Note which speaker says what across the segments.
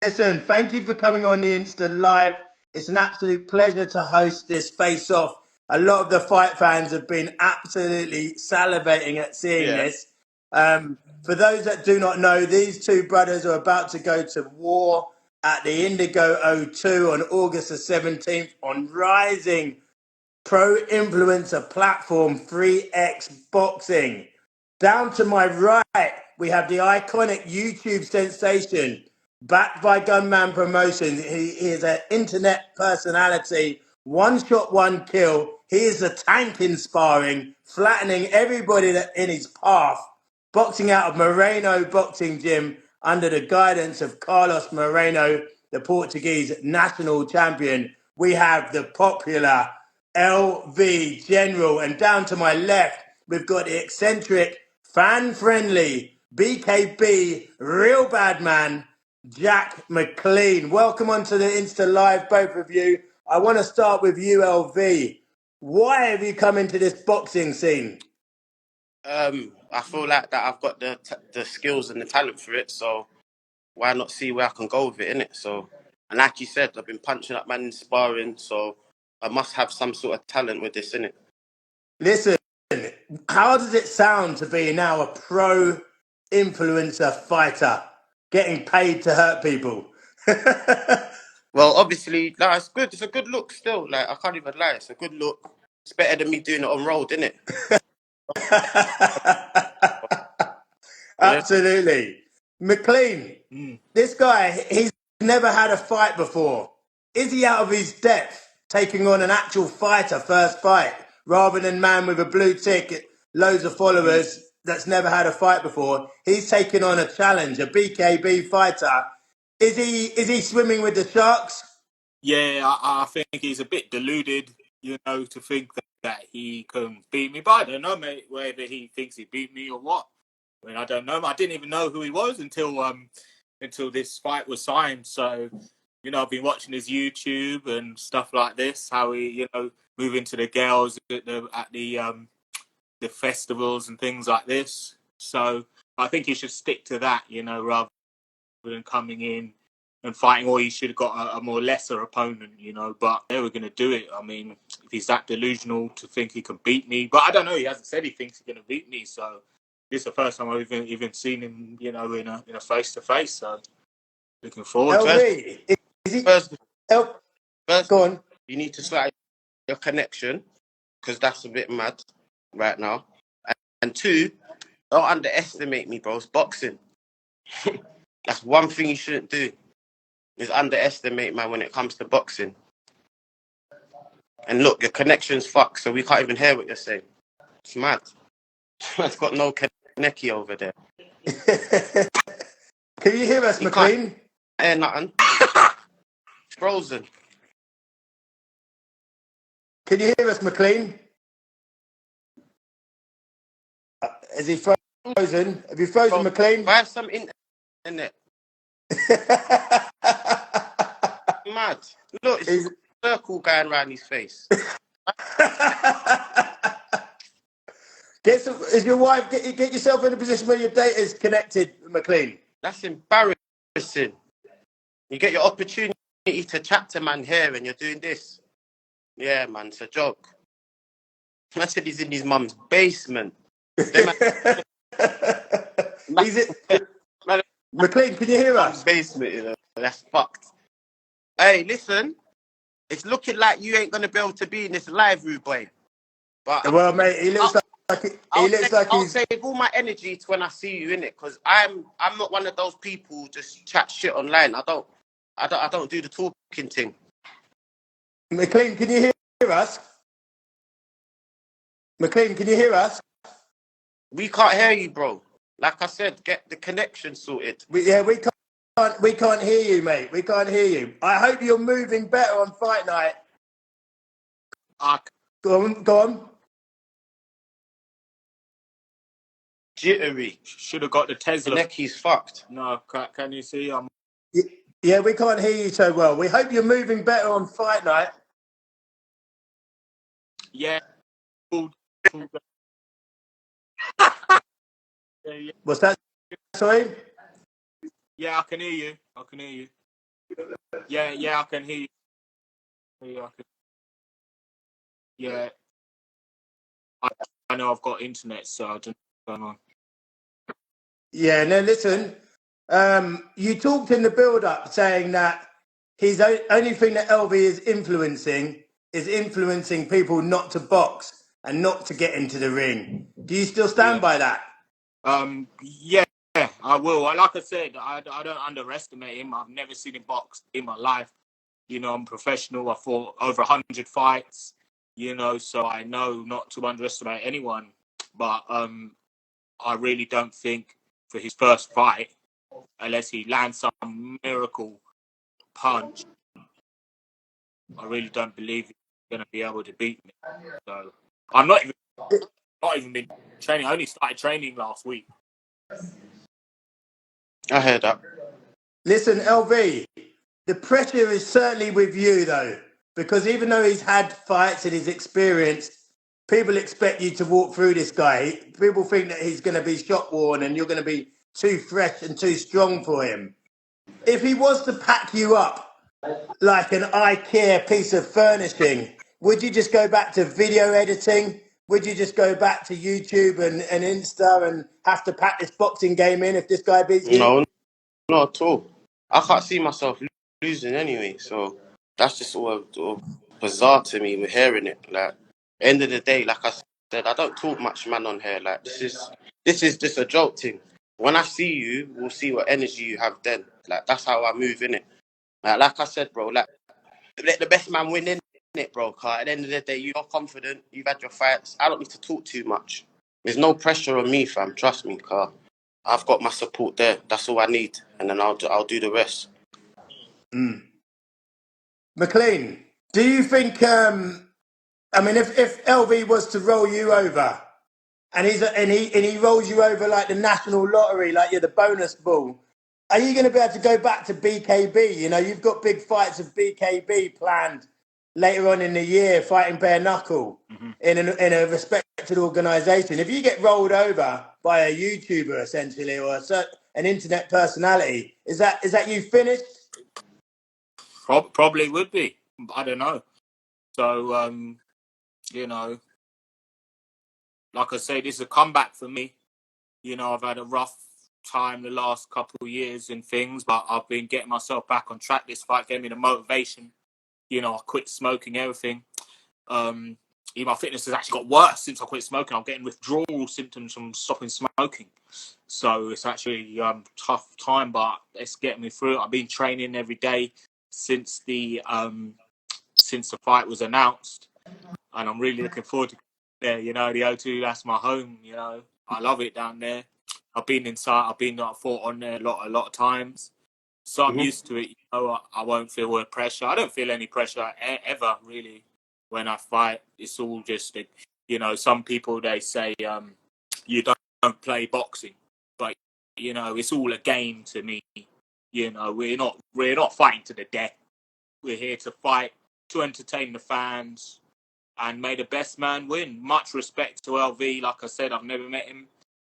Speaker 1: Listen, thank you for coming on the Insta Live. It's an absolute pleasure to host this face off. A lot of the fight fans have been absolutely salivating at seeing this. For those that do not know, these two brothers are about to go to war at the Indigo O2 on August the 17th on Rising Pro Influencer Platform 3X Boxing. Down to my right, we have the iconic YouTube sensation, backed by Gunman Promotions. He is an internet personality, one shot, one kill. He is a tank in sparring, flattening everybody in his path. Boxing out of Moreno Boxing Gym under the guidance of Carlos Moreno, the Portuguese national champion. We have the popular LV General. And down to my left, we've got the eccentric, fan-friendly, BKB, real bad man, Jack McLean. Welcome onto the Insta Live, both of you. I want to start with you, LV. Why have you come into this boxing scene?
Speaker 2: I feel like that I've got the skills and the talent for it, so why not see where I can go with it, innit? So, and like you said, I've been punching up man in sparring, so I must have some sort of talent with this, innit?
Speaker 1: Listen, how does it sound to be now a pro influencer fighter, getting paid to hurt people?
Speaker 2: Well, obviously, no, it's good. It's a good look still. Like, I can't even lie. It's a good look. It's better than me doing it on road, innit? Yeah.
Speaker 1: Absolutely. McLean, this guy, he's never had a fight before. Is he out of his depth taking on an actual fighter first fight rather than man with a blue tick, loads of followers that's never had a fight before? He's taking on a challenge, a BKB fighter. Is he swimming with the sharks?
Speaker 3: Yeah, I think he's a bit deluded, to think that he can beat me. But I don't know, mate, whether he thinks he beat me or what. I mean, I don't know. I didn't even know who he was until this fight was signed. So, I've been watching his YouTube and stuff like this. How he, moving to the girls at the festivals and things like this. So I think he should stick to that, rather than coming in and fighting, or he should have got a more lesser opponent, but they were going to do it. I mean, if he's that delusional to think he can beat me, but I don't know, he hasn't said he thinks he's going to beat me, so this is the first time I've even seen him, in a face-to-face, so looking forward to
Speaker 1: it. First, go on.
Speaker 2: You need to sort out your connection, because that's a bit mad right now. And two, don't underestimate me, bro. It's boxing. That's one thing you shouldn't do, is underestimate, man, when it comes to boxing. And look, your connection's fucked, so we can't even hear what you're saying. It's mad. It's got no connecty over there.
Speaker 1: Can you hear us, McLean?
Speaker 2: Can't hear nothing. It's frozen.
Speaker 1: Can you hear us, McLean? Is he frozen? Have you frozen, McLean?
Speaker 2: I have some internet. Mad. Look, it's a circle going around his face.
Speaker 1: Is your wife, get yourself in a position where your data is connected, McLean?
Speaker 2: That's embarrassing. You get your opportunity to chat to man here and you're doing this. Yeah, man, it's a joke. Man said he's in his mum's basement.
Speaker 1: McLean, can you hear us?
Speaker 2: Basement, that's fucked. Hey, listen, it's looking like you ain't gonna be able to be in this live, rude boy. But
Speaker 1: well, mate, he looks like
Speaker 2: I'll save all my energy to when I see you in it, because I'm not one of those people who just chat shit online. I don't do the talking thing.
Speaker 1: McLean, can you hear us? McLean, can you hear us?
Speaker 2: We can't hear you, bro. Like I said, get the connection sorted.
Speaker 1: We can't hear you, mate. We can't hear you. I hope you're moving better on fight night. Go on.
Speaker 2: Jittery.
Speaker 3: Should have got the Tesla.
Speaker 2: Necky's fucked.
Speaker 3: No, can you see?
Speaker 1: Yeah, we can't hear you so well. We hope you're moving better on fight night.
Speaker 3: Yeah.
Speaker 1: What's that? Sorry?
Speaker 3: Yeah, I can hear you. Yeah, I can hear you. Yeah, I know I've got internet, so I don't know what's going on.
Speaker 1: Yeah, no, listen. You talked in the build-up saying that his only thing that LV is influencing people not to box and not to get into the ring. Do you still stand by that?
Speaker 3: Yeah, I will. Like I said, I don't underestimate him. I've never seen him box in my life. You know, I'm professional. I fought over 100 fights. You know, so I know not to underestimate anyone. But I really don't think for his first fight, unless he lands some miracle punch, I really don't believe he's going to be able to beat me. So I'm not even been training. I only started training last week.
Speaker 2: I heard that.
Speaker 1: Listen, LV, the pressure is certainly with you though, because even though he's had fights and he's experienced, people expect you to walk through this guy. People think that he's going to be shot worn and you're going to be too fresh and too strong for him. If he was to pack you up like an IKEA piece of furnishing, would you just go back to video editing? Would you just go back to YouTube and Insta and have to pack this boxing game in if this guy beats you?
Speaker 2: No, not at all. I can't see myself losing anyway, so that's just all bizarre to me with hearing it. Like, end of the day, like I said, I don't talk much, man, on here. Like, this is just a joke thing. When I see you, we'll see what energy you have then. Like, that's how I move in it. Like I said, bro, like, let the best man win in it, bro. Cause at the end of the day, you're confident, you've had your fights. I don't need to talk too much. There's no pressure on me, fam. Trust me, car. I've got my support there. That's all I need, and then I'll do the rest.
Speaker 1: McLean, do you think? I mean, if LV was to roll you over, and he rolls you over like the national lottery, like you're the bonus ball, are you going to be able to go back to BKB? You know, you've got big fights of BKB planned later on in the year, fighting bare knuckle in a respected organisation. If you get rolled over by a YouTuber essentially or an internet personality, is that you finished?
Speaker 3: Probably would be. I don't know. So you know, like I say, this is a comeback for me. You know, I've had a rough time the last couple of years and things, but I've been getting myself back on track. This fight gave me the motivation. You know, I quit smoking, everything. My fitness has actually got worse since I quit smoking. I'm getting withdrawal symptoms from stopping smoking. So it's actually a tough time, but it's getting me through it. I've been training every day since the fight was announced, and I'm really looking forward to there. You know, the O2, that's my home. You know, I love it down there. I've been inside. I fought on there a lot of times, so I'm used to it. You know, I won't feel pressure. I don't feel any pressure ever really when I fight. It's all just, you know, some people they say you don't play boxing, but you know, it's all a game to me. You know, we're not fighting to the death. We're here to fight to entertain the fans and may the best man win. Much respect to LV. Like I said, I've never met him.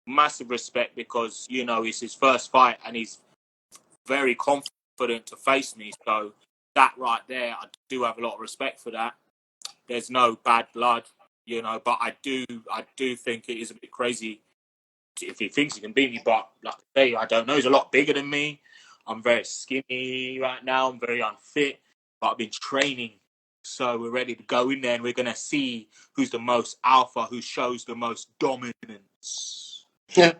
Speaker 3: Massive respect because, you know, it's his first fight and he's very confident to face me. So that right there, I do have a lot of respect for that. There's no bad blood, you know, but I do think it is a bit crazy if he thinks he can beat me. But like I say, I don't know. He's a lot bigger than me. I'm very skinny right now. I'm very unfit, but I've been training. So we're ready to go in there and we're going to see who's the most alpha, who shows the most dominance.
Speaker 2: Yeah.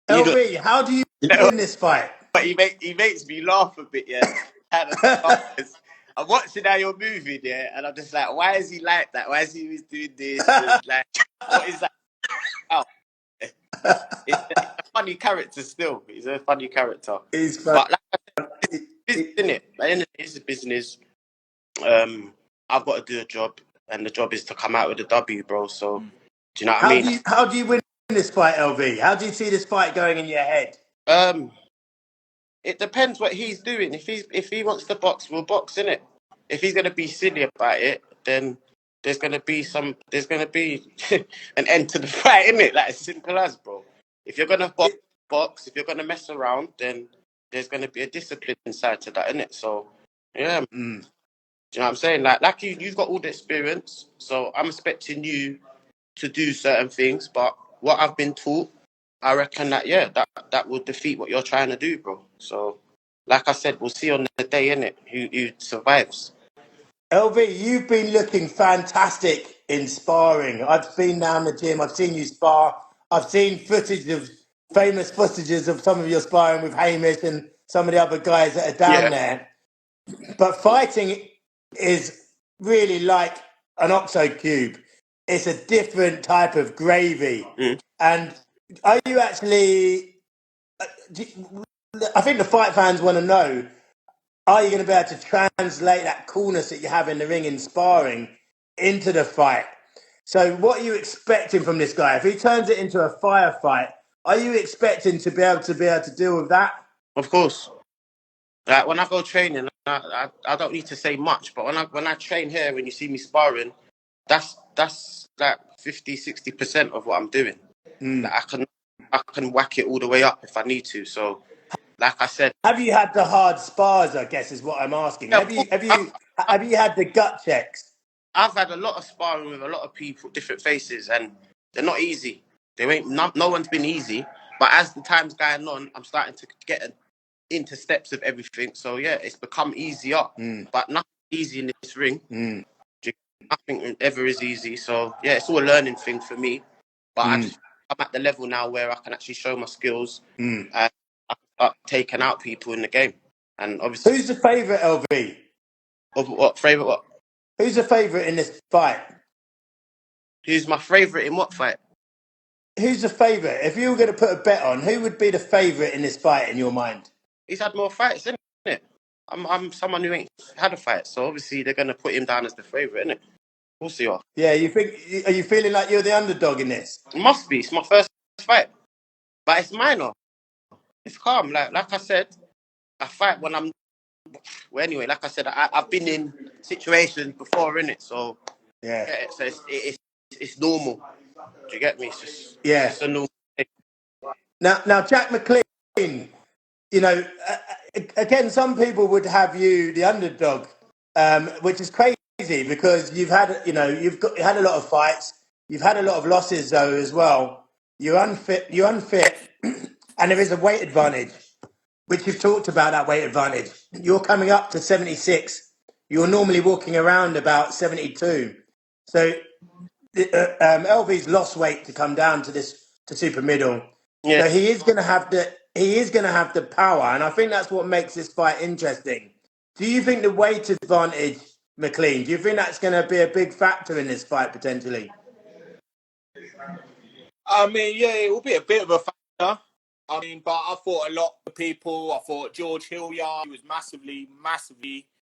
Speaker 1: LV, how do you win this fight?
Speaker 2: But he makes me laugh a bit, yeah. I'm watching how you're moving, yeah, and I'm just like, why is he like that? Why is he always doing this? And like, what is that? Oh, it's a funny character still. He's a funny character.
Speaker 1: He's fun.
Speaker 2: But like I said, it's business, isn't it? At the end of the day, it's a business. I've got to do a job, and the job is to come out with a W, bro. So, do you know what I mean?
Speaker 1: How do you win this fight, LV? How do you see this fight going in your head?
Speaker 2: It depends what he's doing. If he wants to box, we'll box, innit? If he's gonna be silly about it, then there's gonna be an end to the fight, innit? Like as simple as, bro. If you're gonna box, if you're gonna mess around, then there's going to be a discipline side to that, innit? So, yeah. Do you know what I'm saying? Like you've got all the experience, so I'm expecting you to do certain things, but what I've been taught, I reckon that will defeat what you're trying to do, bro. So, like I said, we'll see on the day, innit, who survives.
Speaker 1: LV, you've been looking fantastic in sparring. I've been down the gym. I've seen you spar. I've seen famous footages of some of your sparring with Hamish and some of the other guys that are down there. But fighting is really like an Oxo Cube. It's a different type of gravy. And are you actually... I think the fight fans want to know, are you going to be able to translate that coolness that you have in the ring in sparring into the fight? So what are you expecting from this guy? If he turns it into a firefight, are you expecting to be able to deal with that?
Speaker 2: Of course. Like when I go training, I don't need to say much, but when I train here, when you see me sparring, that's like 50-60% of what I'm doing. Like I can whack it all the way up if I need to. So, like I said,
Speaker 1: have you had the hard spars? I guess is what I'm asking.
Speaker 2: Yeah,
Speaker 1: have you had the gut checks?
Speaker 2: I've had a lot of sparring with a lot of people, different faces, and they're not easy. No one's been easy. But as the time's going on, I'm starting to get into steps of everything. So yeah, it's become easier. But nothing easy in this ring. Nothing ever is easy. So yeah, it's all a learning thing for me. But I'm at the level now where I can actually show my skills and I start taking out people in the game. And obviously,
Speaker 1: who's the favourite, LV?
Speaker 2: What favourite? What?
Speaker 1: Who's the favourite in this fight?
Speaker 2: Who's my favourite in what fight?
Speaker 1: Who's the favourite? If you were going to put a bet on, who would be the favourite in this fight in your mind?
Speaker 2: He's had more fights, isn't it? I'm someone who ain't had a fight, so obviously they're going to put him down as the favourite, isn't it? We'll see.
Speaker 1: Yeah, are you feeling like you're the underdog in this?
Speaker 2: It must be. It's my first fight, but it's minor. It's calm. Like I said, I fight when I'm. Well, anyway, like I said, I've been in situations before, innit? So
Speaker 1: yeah,
Speaker 2: so it's normal. Do you get me? It's just a normal thing.
Speaker 1: Now, Jack McLean, you know, again, some people would have you the underdog, which is crazy because you've had a lot of fights, you've had a lot of losses though as well. You're unfit, and there is a weight advantage, which you've talked about, that weight advantage. You're coming up to 76. You're normally walking around about 72. So LV's lost weight to come down to super middle.
Speaker 2: Yeah.
Speaker 1: So he is going to have the power, and I think that's what makes this fight interesting. Do you think the weight advantage, McLean? Do you think that's going to be a big factor in this fight potentially?
Speaker 3: I mean, yeah, it will be a bit of a factor. I mean, but I thought a lot of people. I thought George Hilliard, he was massively,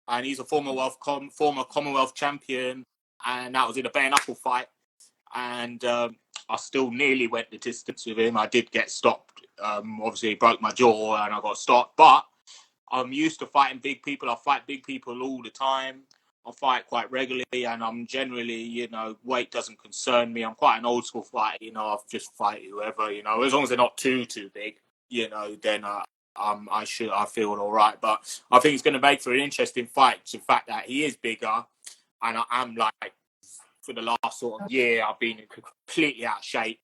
Speaker 3: and he's a former Commonwealth champion, and that was in a bare knuckle fight. And I still nearly went the distance with him. I did get stopped. Obviously, broke my jaw and I got stopped. But I'm used to fighting big people. I fight big people all the time. I fight quite regularly, and I'm generally, weight doesn't concern me. I'm quite an old school fighter. I'll just fight whoever. As long as they're not too big. Then I feel all right. But I think it's going to make for an interesting fight. The fact that he is bigger, and I'm like, for the last sort of year, I've been completely out of shape,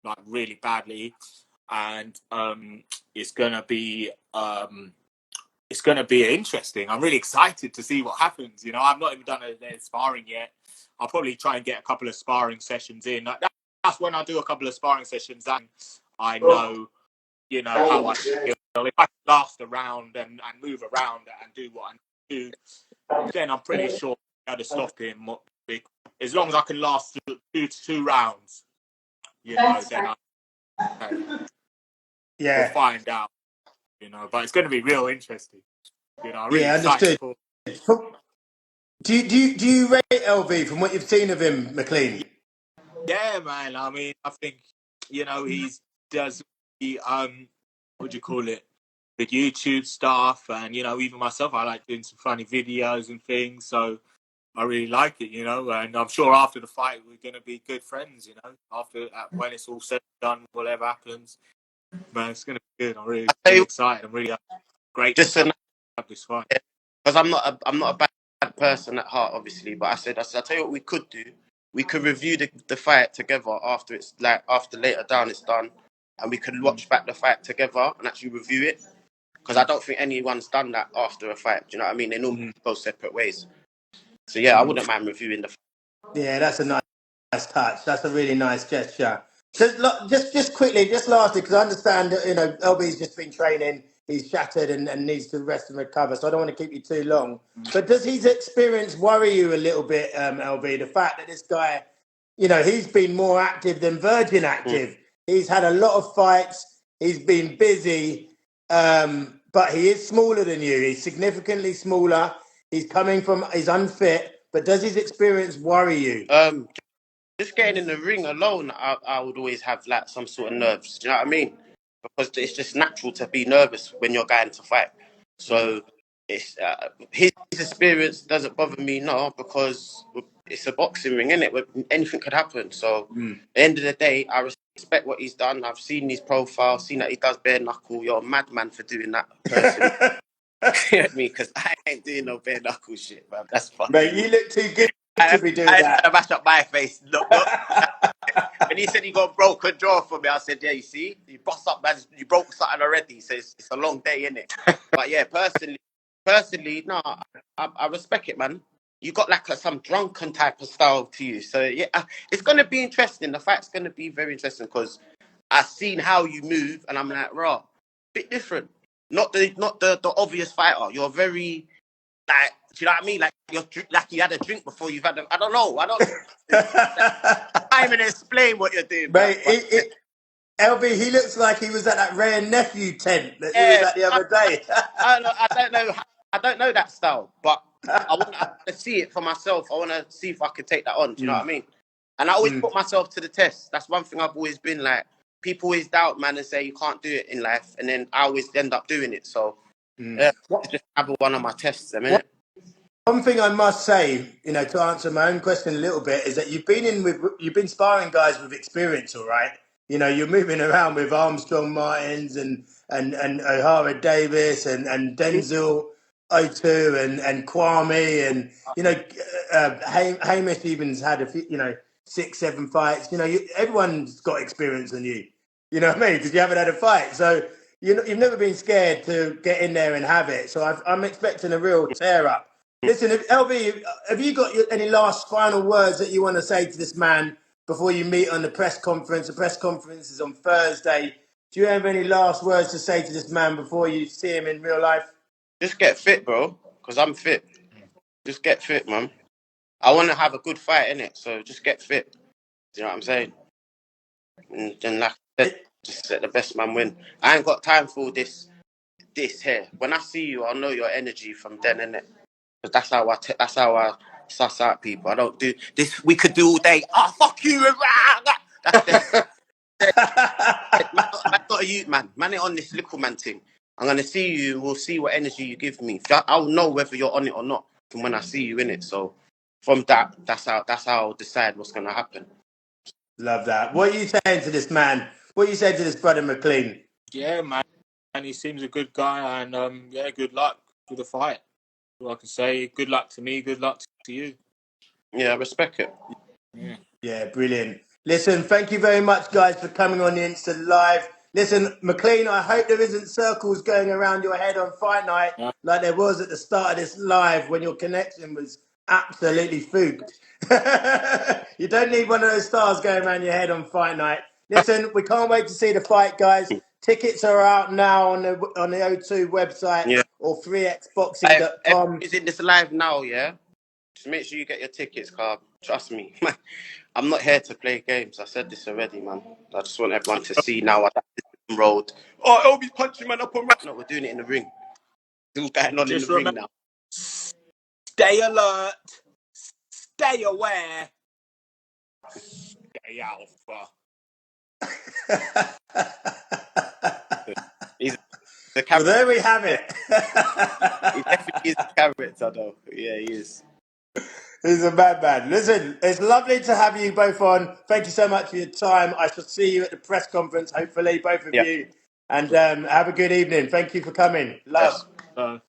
Speaker 3: like really badly, and it's gonna be interesting. I'm really excited to see what happens. I've not even done a sparring yet. I'll probably try and get a couple of sparring sessions in. That's when I do a couple of sparring sessions, and I know, how I feel. If I last around and move around and do what I do, then I'm pretty sure I'll be able to stop him. As long as I can last two rounds, then we'll find out. But it's going to be real interesting. I'm really excited.
Speaker 1: Do you rate LV from what you've seen of him, McLean?
Speaker 3: Yeah, man. I mean, I think he does the what do you call it? The YouTube stuff, and even myself, I like doing some funny videos and things. So I really like it, and I'm sure after the fight we're going to be good friends, after when it's all said and done, whatever happens. Man, it's going to be good. I'm really excited. I'm really great.
Speaker 2: Just so
Speaker 3: this fight.
Speaker 2: because I'm not a bad person at heart, obviously. But I said, I'll tell you what we could do. We could review the fight together after it's like after later down it's done, and we could watch back the fight together and actually review it. Because I don't think anyone's done that after a fight. Do you know what I mean? They normally go separate ways. So yeah, I wouldn't mind reviewing the fight.
Speaker 1: Yeah, that's a nice touch. That's a really nice gesture. Just quickly, just lastly, because I understand that LB's just been training. He's shattered and needs to rest and recover. So I don't want to keep you too long. But does his experience worry you a little bit, LB? The fact that this guy, he's been more active than Virgin active. He's had a lot of fights. He's been busy, but he is smaller than you. He's significantly smaller. He's unfit. But does his experience worry you?
Speaker 2: Just getting in the ring alone, I would always have like some sort of nerves. Do you know what I mean? Because it's just natural to be nervous when you're going to fight. So it's his experience doesn't bother me now because it's a boxing ring, isn't it? Where anything could happen. So at the end of the day, I respect what he's done. I've seen his profile, seen that he does bare knuckle. You're a madman for doing that, personally. You know what I mean? Because I ain't doing no bare knuckle shit, man. That's fucking.
Speaker 1: Mate, you look too good to be doing
Speaker 2: I
Speaker 1: that.
Speaker 2: to mash up my face. Look. When he said he got broken jaw for me, I said, yeah, you see, you bust up, man. You broke something already. He says it's a long day, innit? But yeah, personally, no, I respect it, man. You got like some drunken type of style to you. So yeah, it's gonna be interesting. The fight's gonna be very interesting because I've seen how you move, and I'm like, raw, bit different. Not the obvious fighter. You're very like, do you know what I mean? Like you're like you had a drink before you've had. I don't know. I can't even explain what you're doing,
Speaker 1: Mate,
Speaker 2: man.
Speaker 1: LB, he looks like he was at that Rare Nephew tent that you was at the other day.
Speaker 2: I don't know that style, but I want to see it for myself. I want to see if I can take that on. Do you know what I mean? And I always put myself to the test. That's one thing I've always been like. People always doubt, man, and say you can't do it in life, and then I always end up doing it. So, yeah, it's just another one of my tests, a minute.
Speaker 1: One thing I must say, to answer my own question a little bit, is that you've been sparring guys with experience, all right. You're moving around with Armstrong Martins and O'Hara Davis and Denzel O2 and Kwame and Hamish even's had a few, 6-7 fights. Everyone's got experience on you. You know what I mean? Because you haven't had a fight, so you've never been scared to get in there and have it. So I'm expecting a real tear up. Listen, LB, have you got any last final words that you want to say to this man before you meet on the press conference? The press conference is on Thursday. Do you have any last words to say to this man before you see him in real life?
Speaker 2: Just get fit, bro, because I'm fit. Just get fit, man. I want to have a good fight, innit? So just get fit. Do you know what I'm saying? And then, like I said, just let the best man win. I ain't got time for this here. When I see you, I'll know your energy from then, innit? Because that's how I suss out people. I don't do this. We could do all day. Oh, fuck you! That's man, not a youth man. Man ain't on this little man thing. I'm gonna see you. We'll see what energy you give me. I'll know whether you're on it or not from when I see you in it. So from that's how I'll decide what's gonna happen.
Speaker 1: Love that. What are you saying to this man? What are you saying to this brother McLean?
Speaker 3: Yeah, man. And he seems a good guy, and yeah, good luck with the fight. All I can say, good luck to me, good luck to you.
Speaker 2: Yeah, I respect it.
Speaker 1: Yeah, brilliant. Listen, thank you very much, guys, for coming on the Insta Live. Listen, McLean, I hope there isn't circles going around your head on fight night like there was at the start of this live when your connection was absolutely fooked. You don't need one of those stars going around your head on fight night. Listen, we can't wait to see the fight, guys. Tickets are out now on the O2 website or 3xboxing.com.
Speaker 2: Is in this live now? Yeah. Just make sure you get your tickets, Carl. Trust me. I'm not here to play games. I said this already, man. I just want everyone to see now what that road. Oh, Obi's punching man up on right. No, we're doing it in the ring. It's all going on
Speaker 3: Just
Speaker 2: in the ring now.
Speaker 3: Stay alert. Stay aware. Stay alpha.
Speaker 2: He's the
Speaker 1: Well, there we have it.
Speaker 2: He definitely is a character, though. Yeah, he is.
Speaker 1: He's a madman. Listen, it's lovely to have you both on. Thank you so much for your time. I shall see you at the press conference, hopefully, both of you. And have a good evening. Thank you for coming. Love.
Speaker 2: Yes.
Speaker 3: So